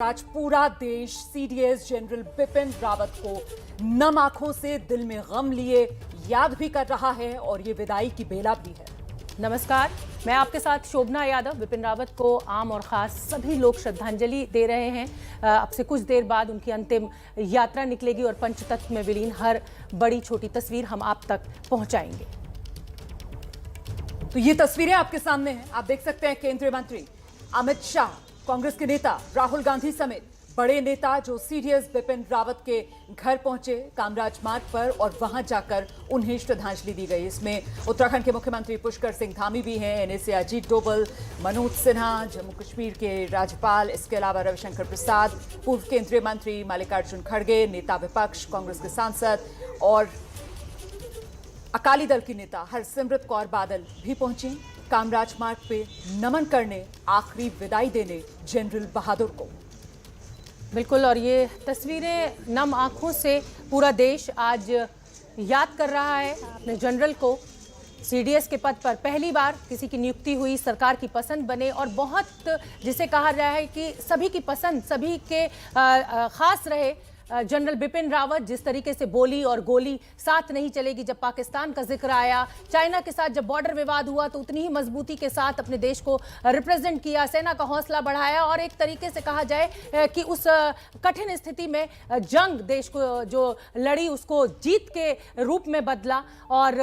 आज पूरा देश सीडीएस जनरल बिपिन रावत को नम आंखों से दिल में गम लिए याद भी कर रहा है और ये विदाई की बेला भी है। नमस्कार, मैं आपके साथ शोभना यादव। बिपिन रावत को आम और खास सभी लोग श्रद्धांजलि दे रहे हैं। अब से कुछ देर बाद उनकी अंतिम यात्रा निकलेगी और पंचतत्व में विलीन हर बड़ी छोटी तस्वीर हम आप तक पहुंचाएंगे। तो ये तस्वीरें आपके सामने हैं, आप देख सकते हैं। केंद्रीय मंत्री अमित शाह, कांग्रेस के नेता राहुल गांधी समेत बड़े नेता जो सीडीएस बिपिन रावत के घर पहुंचे कामराज मार्ग पर और वहां जाकर उन्हें श्रद्धांजलि दी गई। इसमें उत्तराखंड के मुख्यमंत्री पुष्कर सिंह धामी भी हैं, एनएसए अजीत डोभाल, मनोज सिन्हा, जम्मू कश्मीर के राज्यपाल, इसके अलावा रविशंकर प्रसाद, पूर्व केंद्रीय मंत्री मल्लिकार्जुन खड़गे, नेता विपक्ष कांग्रेस के सांसद और अकाली दल की नेता हरसिमरत कौर बादल भी पहुंची कामराज मार्ग पे नमन करने, आखिरी विदाई देने जनरल बहादुर को। बिल्कुल, और ये तस्वीरें नम आंखों से पूरा देश आज याद कर रहा है अपने जनरल को। सीडीएस के पद पर पहली बार किसी की नियुक्ति हुई, सरकार की पसंद बने और बहुत जिसे कहा रहा है कि सभी की पसंद, सभी के खास रहे। जनरल बिपिन रावत जिस तरीके से बोली और गोली साथ नहीं चलेगी, जब पाकिस्तान का जिक्र आया, चाइना के साथ जब बॉर्डर विवाद हुआ तो उतनी ही मजबूती के साथ अपने देश को रिप्रेजेंट किया, सेना का हौसला बढ़ाया और एक तरीके से कहा जाए कि उस कठिन स्थिति में जंग देश को जो लड़ी उसको जीत के रूप में बदला। और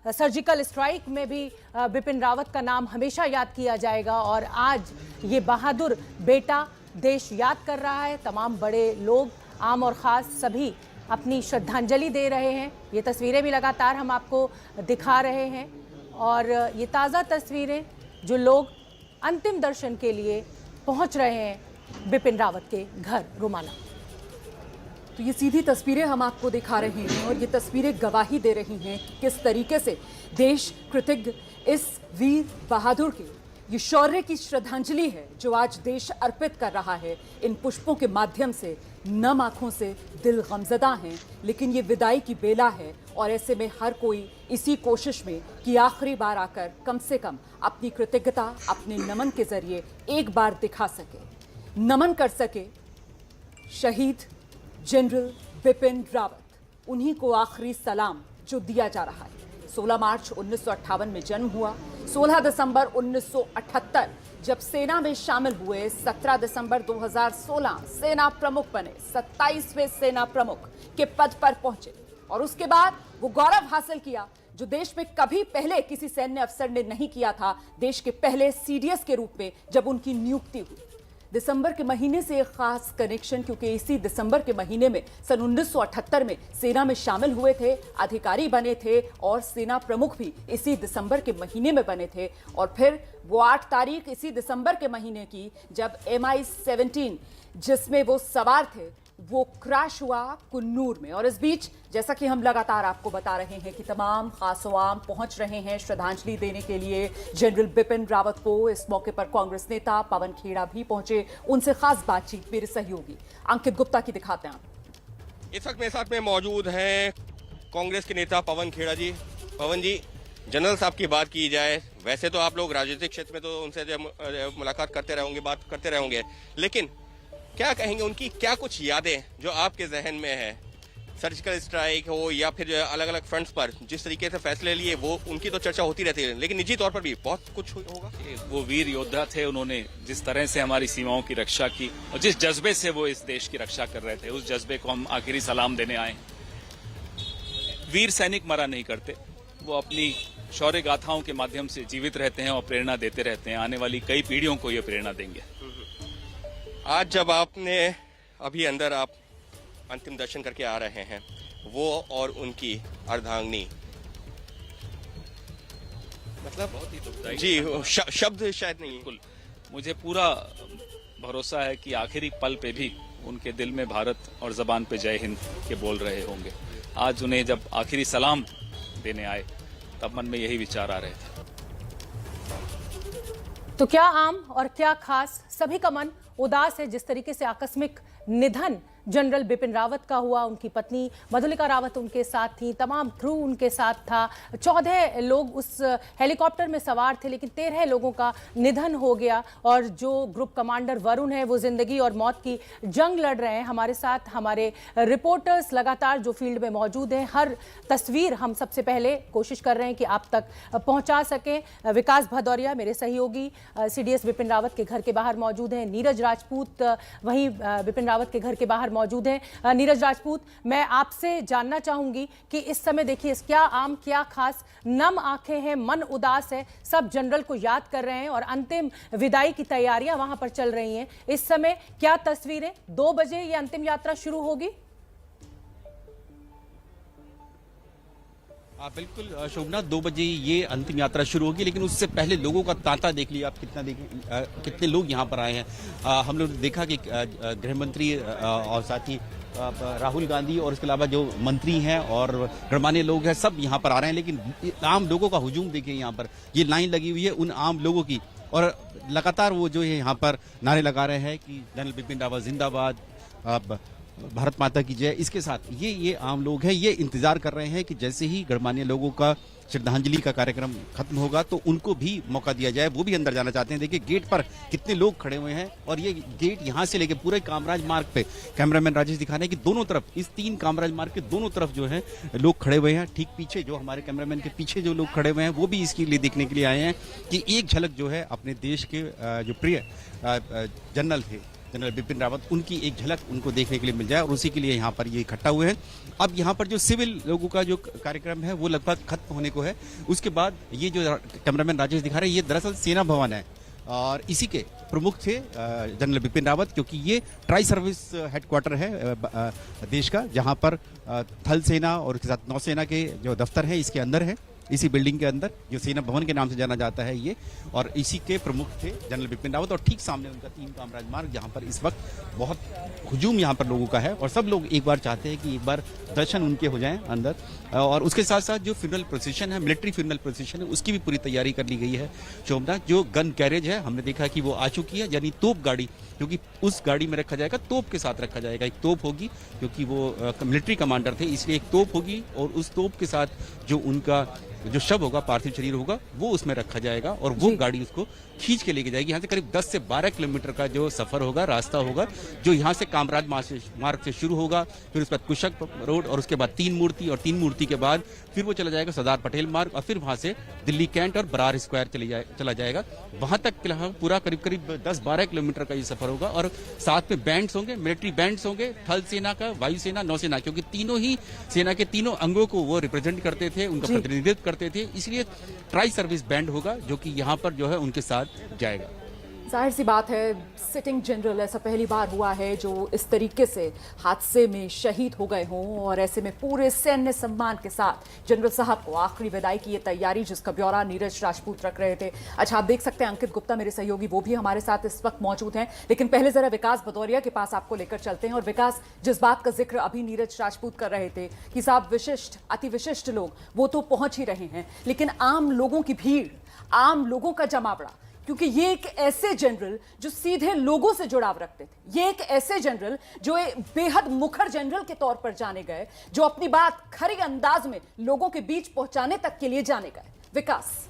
सर्जिकल स्ट्राइक में भी बिपिन रावत का नाम हमेशा याद किया जाएगा। और आज ये बहादुर बेटा देश याद कर रहा है। तमाम बड़े लोग, आम और खास सभी अपनी श्रद्धांजलि दे रहे हैं। ये तस्वीरें भी लगातार हम आपको दिखा रहे हैं और ये ताज़ा तस्वीरें जो लोग अंतिम दर्शन के लिए पहुंच रहे हैं बिपिन रावत के घर रोमाना। तो ये सीधी तस्वीरें हम आपको दिखा रहे हैं और ये तस्वीरें गवाही दे रही हैं किस तरीके से देश कृतज्ञ इस वीर बहादुर के ये शौर्य की श्रद्धांजलि है जो आज देश अर्पित कर रहा है। इन पुष्पों के माध्यम से नम आंखों से दिल गमजदा हैं, लेकिन ये विदाई की बेला है और ऐसे में हर कोई इसी कोशिश में कि आखिरी बार आकर कम से कम अपनी कृतज्ञता अपने नमन के जरिए एक बार दिखा सके, नमन कर सके शहीद जनरल बिपिन रावत। उन्हीं को आखिरी सलाम जो दिया जा रहा है। 16 मार्च 1958 में जन्म हुआ, 16 दिसंबर 1978 जब सेना में शामिल हुए, 17 दिसंबर 2016 सेना प्रमुख बने, 27वें सेना प्रमुख के पद पर पहुंचे और उसके बाद वो गौरव हासिल किया जो देश में कभी पहले किसी सैन्य अफसर ने नहीं किया था। देश के पहले सीडीएस के रूप में जब उनकी नियुक्ति हुई। दिसंबर के महीने से एक खास कनेक्शन, क्योंकि इसी दिसंबर के महीने में सन 1978 में सेना में शामिल हुए थे, अधिकारी बने थे और सेना प्रमुख भी इसी दिसंबर के महीने में बने थे। और फिर वो 8 तारीख इसी दिसंबर के महीने की जब MI-17 जिसमें वो सवार थे वो क्रैश हुआ कुन्नूर में। और इस बीच जैसा कि हम लगातार आपको बता रहे हैं कि तमाम खासवाम पहुंच रहे हैं श्रद्धांजलि देने के लिए जनरल बिपिन रावत को। इस मौके पर कांग्रेस नेता पवन खेड़ा भी पहुंचे, उनसे खास बातचीत मेरे सहयोगी अंकित गुप्ता की दिखाते हैं। इस वक्त मेरे साथ में मौजूद हैं कांग्रेस के नेता पवन खेड़ा जी। पवन जी, जनरल साहब की बात की जाए, वैसे तो आप लोग राजनीतिक क्षेत्र में तो उनसे मुलाकात करते रहेंगे, बात करते रहेंगे, लेकिन क्या कहेंगे उनकी क्या कुछ यादें जो आपके जहन में है? सर्जिकल स्ट्राइक हो या फिर अलग अलग फ्रंट्स पर जिस तरीके से फैसले लिए, वो उनकी तो चर्चा होती रहती है, लेकिन निजी तौर पर भी बहुत कुछ होगा। वो वीर योद्धा थे, उन्होंने जिस तरह से हमारी सीमाओं की रक्षा की और जिस जज्बे से वो इस देश की रक्षा कर रहे थे, उस जज्बे को हम आखिरी सलाम देने आए। वीर सैनिक मरा नहीं करते, वो अपनी शौर्य गाथाओं के माध्यम से जीवित रहते हैं और प्रेरणा देते रहते हैं। आने वाली कई पीढ़ियों को ये प्रेरणा देंगे। आज जब आपने अभी अंदर आप अंतिम दर्शन करके आ रहे हैं, वो और उनकी अर्धांगिनी, मतलब बहुत ही दुखदायी जी शब्द शायद नहीं। बिल्कुल, मुझे पूरा भरोसा है कि आखिरी पल पे भी उनके दिल में भारत और जबान पे जय हिंद के बोल रहे होंगे। आज उन्हें जब आखिरी सलाम देने आए तब मन में यही विचार आ रहे थे। तो क्या आम और क्या खास, सभी का मन उदास है जिस तरीके से आकस्मिक निधन जनरल बिपिन रावत का हुआ। उनकी पत्नी मधुलिका रावत उनके साथ थी, तमाम क्रू उनके साथ था। 14 लोग उस हेलीकॉप्टर में सवार थे, लेकिन 13 लोगों का निधन हो गया। और जो ग्रुप कमांडर वरुण है वो जिंदगी और मौत की जंग लड़ रहे हैं। हमारे साथ हमारे रिपोर्टर्स लगातार जो फील्ड में मौजूद हैं, हर तस्वीर हम सबसे पहले कोशिश कर रहे हैं कि आप तक पहुंचा सकें। विकास भदौरिया मेरे सहयोगी सीडीएस बिपिन रावत के घर के बाहर मौजूद हैं। नीरज राजपूत वहीं बिपिन रावत के घर के बाहर मौजूद हैं। नीरज राजपूत, मैं आपसे जानना चाहूंगी कि इस समय देखिए क्या आम क्या खास, नम आंखें हैं, मन उदास है, सब जनरल को याद कर रहे हैं और अंतिम विदाई की तैयारियां वहां पर चल रही हैं। इस समय क्या तस्वीरें, 2 बजे ये अंतिम यात्रा शुरू होगी? बिल्कुल शोभना, 2 बजे ये अंतिम यात्रा शुरू होगी, लेकिन उससे पहले लोगों का तांता देख लिया आप, कितने लोग यहाँ पर आए हैं। हम लोग देखा कि गृह मंत्री और साथ ही राहुल गांधी और इसके अलावा जो मंत्री हैं और गणमान्य लोग हैं, सब यहाँ पर आ रहे हैं। लेकिन आम लोगों का हुजूम देखिए, यहाँ पर ये लाइन लगी हुई है उन आम लोगों की, और लगातार वो जो है यहाँ पर नारे लगा रहे हैं कि जनरल बिपिन रावत जिंदाबाद, भारत माता की जय। इसके साथ ये आम लोग हैं, ये इंतजार कर रहे हैं कि जैसे ही गणमान्य लोगों का श्रद्धांजलि का कार्यक्रम खत्म होगा तो उनको भी मौका दिया जाए, वो भी अंदर जाना चाहते हैं। देखिए गेट पर कितने लोग खड़े हुए हैं, और ये गेट यहाँ से लेके पूरे कामराज मार्ग पे, कैमरामैन राजेश दिखा रहे हैं कि दोनों तरफ, इस 3 कामराज मार्ग के दोनों तरफ जो है लोग खड़े हुए हैं। ठीक पीछे जो हमारे कैमरामैन के पीछे जो लोग खड़े हुए हैं, वो भी इसके लिए देखने के लिए आए हैं कि एक झलक जो है अपने देश के जो प्रिय जनरल थे, जनरल बिपिन रावत, उनकी एक झलक उनको देखने के लिए मिल जाए, और उसी के लिए यहाँ पर ये इकट्ठा हुए हैं। अब यहाँ पर जो सिविल लोगों का जो कार्यक्रम है वो लगभग खत्म होने को है। उसके बाद ये जो कैमरामैन राजेश दिखा रहे हैं, ये दरअसल सेना भवन है, और इसी के प्रमुख थे जनरल बिपिन रावत, क्योंकि ये ट्राई सर्विस हेडक्वार्टर है देश का, जहाँ पर थल सेना और उसके साथ नौसेना के जो दफ्तर है इसके अंदर है, इसी बिल्डिंग के अंदर, जो सेना भवन के नाम से जाना जाता है ये, और इसी के प्रमुख थे जनरल बिपिन रावत। और ठीक सामने उनका 3 कामराज मार्ग, जहाँ पर इस वक्त बहुत हुजूम यहाँ पर लोगों का है, और सब लोग एक बार चाहते हैं कि एक बार दर्शन उनके हो जाएं अंदर। और उसके साथ साथ जो फ्यूनरल प्रोसेशन है, मिलिट्री फ्यूनरल प्रोसेशन है, उसकी भी पूरी तैयारी कर ली गई है। शोभना, जो गन कैरेज है हमने देखा कि वो आ चुकी है, यानी तोप गाड़ी, क्योंकि उस गाड़ी में रखा जाएगा, तोप के साथ रखा जाएगा। एक तोप होगी, क्योंकि वो मिलिट्री कमांडर थे, इसलिए एक तोप होगी, और उस तोप के साथ जो उनका जो शव होगा, पार्थिव शरीर होगा, वो उसमें रखा जाएगा, और वो गाड़ी उसको खींच के लेके जाएगी। यहाँ से करीब 10 से 12 किलोमीटर का जो सफर होगा, रास्ता होगा, जो यहाँ से कामराज मार्ग से शुरू होगा, फिर उसके बाद कुशक रोड, और उसके बाद 3 मूर्ति, और 3 मूर्ति के बाद फिर वो चला जाएगा सरदार पटेल मार्ग, और फिर वहाँ से दिल्ली कैंट और बरार स्क्वायर चला जाएगा। वहाँ तक पूरा करीब 10-12 किलोमीटर का ये सफर होगा, और साथ में बैंड्स होंगे, मिलिट्री बैंड्स होंगे, थल सेना का, वायुसेना, नौसेना, क्योंकि तीनों ही सेना के तीनों अंगों को वो रिप्रेजेंट करते थे, उनका प्रतिनिधित्व करते थे, इसलिए ट्राई सर्विस बैंड होगा जो कि यहाँ पर जो है उनके साथ जाएगा। जाहिर सी बात है, सिटिंग जनरल, ऐसा पहली बार हुआ है जो इस तरीके से हादसे में शहीद हो गए हों, और ऐसे में पूरे सैन्य सम्मान के साथ जनरल साहब को आखिरी विदाई की ये तैयारी, जिसका ब्यौरा नीरज राजपूत रख रहे थे। अच्छा, आप देख सकते हैं अंकित गुप्ता मेरे सहयोगी, वो भी हमारे साथ इस वक्त मौजूद हैं। लेकिन पहले जरा विकास भदौरिया के पास आपको लेकर चलते हैं। और विकास, जिस बात का जिक्र अभी नीरज राजपूत कर रहे थे कि साहब विशिष्ट, अति विशिष्ट लोग वो तो पहुंच ही रहे हैं, लेकिन आम लोगों की भीड़, आम लोगों का जमावड़ा, क्योंकि ये एक ऐसे जनरल जो सीधे लोगों से जुड़ाव रखते थे, ये एक ऐसे जनरल जो एक बेहद मुखर जनरल के तौर पर जाने गए, जो अपनी बात खरी अंदाज में लोगों के बीच पहुंचाने तक के लिए जाने गए। विकास।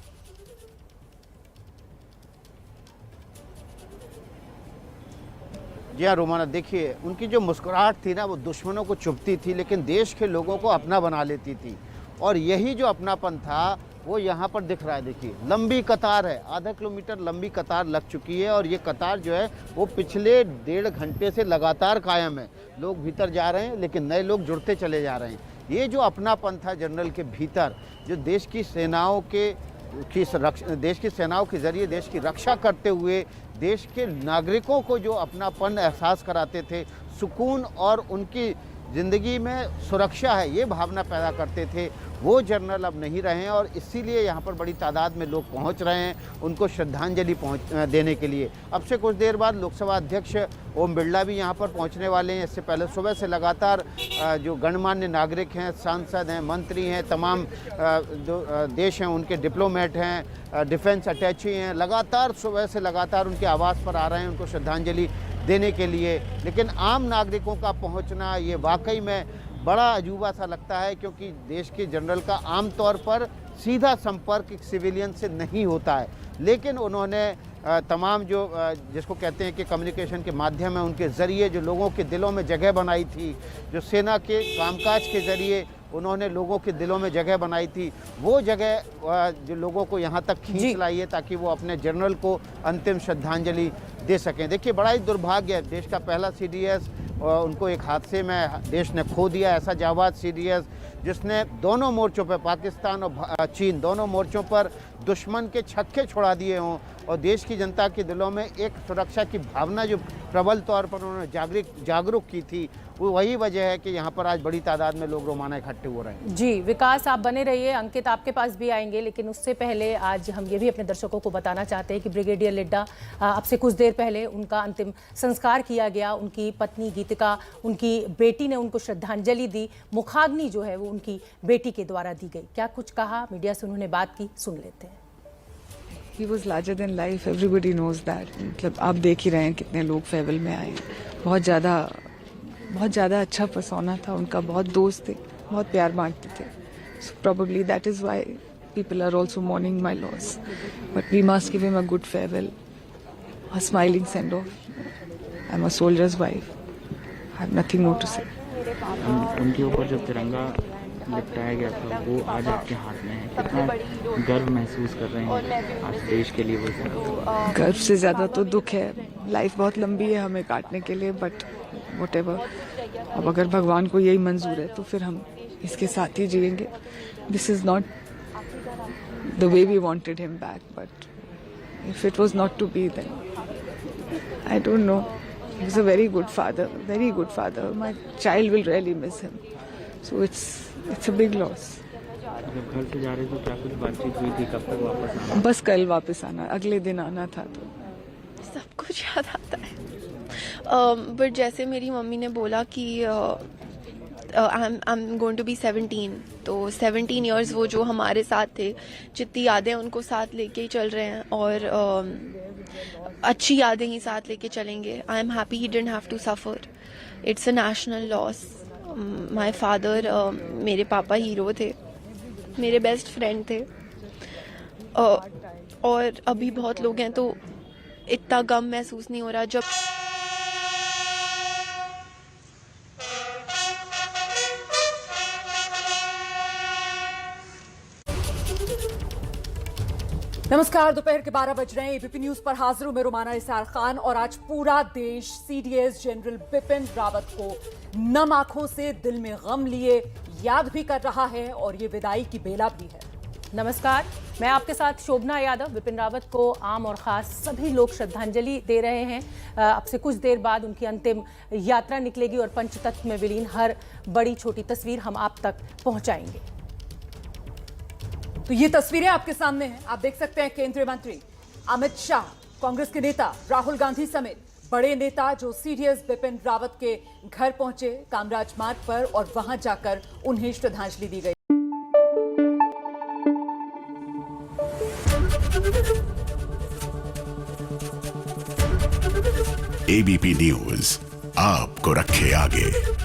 जी हाँ रोमाना, देखिए उनकी जो मुस्कुराहट थी ना, वो दुश्मनों को चुभती थी, लेकिन देश के लोगों को अपना बना लेती थी, और यही जो अपनापन था वो यहाँ पर दिख रहा है। देखिए लंबी कतार है, आधा किलोमीटर लंबी कतार लग चुकी है, और ये कतार जो है वो पिछले 1.5 घंटे से लगातार कायम है। लोग भीतर जा रहे हैं, लेकिन नए लोग जुड़ते चले जा रहे हैं। ये जो अपनापन था जनरल के भीतर, जो देश की सेनाओं के जरिए देश की रक्षा करते हुए देश के नागरिकों को जो अपनापन एहसास कराते थे, सुकून और उनकी ज़िंदगी में सुरक्षा है, ये भावना पैदा करते थे, वो जनरल अब नहीं रहे हैं। और इसीलिए यहाँ पर बड़ी तादाद में लोग पहुँच रहे हैं उनको श्रद्धांजलि देने के लिए। अब से कुछ देर बाद लोकसभा अध्यक्ष ओम बिरला भी यहाँ पर पहुँचने वाले हैं। इससे पहले सुबह से लगातार जो गणमान्य नागरिक हैं, सांसद हैं, मंत्री हैं, तमाम जो देश हैं उनके डिप्लोमेट हैं, डिफेंस अटैची हैं, लगातार सुबह से लगातार उनके आवास पर आ रहे हैं उनको श्रद्धांजलि देने के लिए। लेकिन आम नागरिकों का पहुंचना ये वाकई में बड़ा अजूबा सा लगता है, क्योंकि देश के जनरल का आम तौर पर सीधा संपर्क एक सिविलियन से नहीं होता है। लेकिन उन्होंने तमाम जो जिसको कहते हैं कि कम्युनिकेशन के माध्यम है, उनके ज़रिए जो लोगों के दिलों में जगह बनाई थी, जो सेना के कामकाज के ज़रिए उन्होंने लोगों के दिलों में जगह बनाई थी, वो जगह जो लोगों को यहाँ तक खींच लाई है ताकि वो अपने जनरल को अंतिम श्रद्धांजलि दे सकें। देखिए, बड़ा ही दुर्भाग्य है, देश का पहला CDS उनको एक हादसे में देश ने खो दिया। ऐसा जाबाज CDS जिसने दोनों मोर्चों पर, पाकिस्तान और चीन दोनों मोर्चों पर दुश्मन के छक्के छुड़ा दिए हों और देश की जनता के दिलों में एक सुरक्षा की भावना जो प्रबल तौर पर उन्होंने जागरूक की थी, वो वही वजह है कि यहाँ पर आज बड़ी तादाद में लोग रोमाना इकट्ठे हो रहे हैं। जी विकास, आप बने रहिए, अंकित आपके पास भी आएंगे, लेकिन उससे पहले आज हम ये भी अपने दर्शकों को बताना चाहते हैं कि ब्रिगेडियर लिड्डा अब से कुछ देर पहले उनका अंतिम संस्कार किया गया। उनकी पत्नी गीतिका, उनकी बेटी ने उनको श्रद्धांजलि दी। मुखाग्नि जो है वो उनकी बेटी के द्वारा दी गई। क्या कुछ कहा, मीडिया से उन्होंने बात की, सुन लेते हैं। He was larger than life, everybody knows that। मतलब आप देख ही रहे हैं कितने लोग फेयरवेल में आए। बहुत ज़्यादा अच्छा पर्सोना था उनका, बहुत दोस्त थे, बहुत प्यार बांटते थे। So probably that is why people are also mourning my loss। But we must give him a good farewell, a smiling send off। I'm a soldier's wife। I have nothing more to say। उनके ऊपर जब तिरंगा लिपटाया गया था, वो आज आपके हाथ में है, कितना गर्व महसूस कर रहे हैं आज देश के लिए? वो गर्व से ज़्यादा तो दुख है। लाइफ बहुत लंबी है हमें काटने के लिए, बट व्हाटएवर, अब अगर भगवान को यही मंजूर है तो फिर हम इसके साथ ही जिएंगे। This is not the way we wanted him back, but if it was not to be then I don't know. He was a very good father. My child will really miss him. So it's a big loss. जब घर से जा रहे तो क्या कुछ बातचीत हुई थी? कब तक वापस आना? बस कल वापस आना, अगले दिन आना था। तो सब कुछ याद आता है, बट जैसे मेरी मम्मी ने बोला कि I am going to be 17, तो 17 इयर्स वो जो हमारे साथ थे, जितनी यादें उनको साथ लेके ही चल रहे हैं और अच्छी यादें ही साथ लेके चलेंगे। I am happy he didn't have to suffer. It's a national loss. My father, मेरे पापा हीरो थे, मेरे बेस्ट फ्रेंड थे, और अभी बहुत लोग हैं तो इतना गम महसूस नहीं हो रहा। जब नमस्कार, दोपहर के 12 बज रहे हैं। एबीपी न्यूज पर हाजिर हूं मैं रुमाना इसार खान, और आज पूरा देश CDS जनरल बिपिन रावत को नम आंखों से दिल में गम लिए याद भी कर रहा है, और ये विदाई की बेला भी है। नमस्कार, मैं आपके साथ शोभना यादव। बिपिन रावत को आम और खास सभी लोग श्रद्धांजलि दे रहे हैं। अब से कुछ देर बाद उनकी अंतिम यात्रा निकलेगी और पंचतत्व में विलीन हर बड़ी छोटी तस्वीर हम आप तक पहुंचाएंगे। तो ये तस्वीरें आपके सामने हैं, आप देख सकते हैं। केंद्रीय मंत्री अमित शाह, कांग्रेस के नेता राहुल गांधी समेत बड़े नेता जो CDS बिपिन रावत के घर पहुंचे कामराज मार्ग पर, और वहां जाकर उन्हें श्रद्धांजलि दी गई। ABP न्यूज आपको रखे आगे।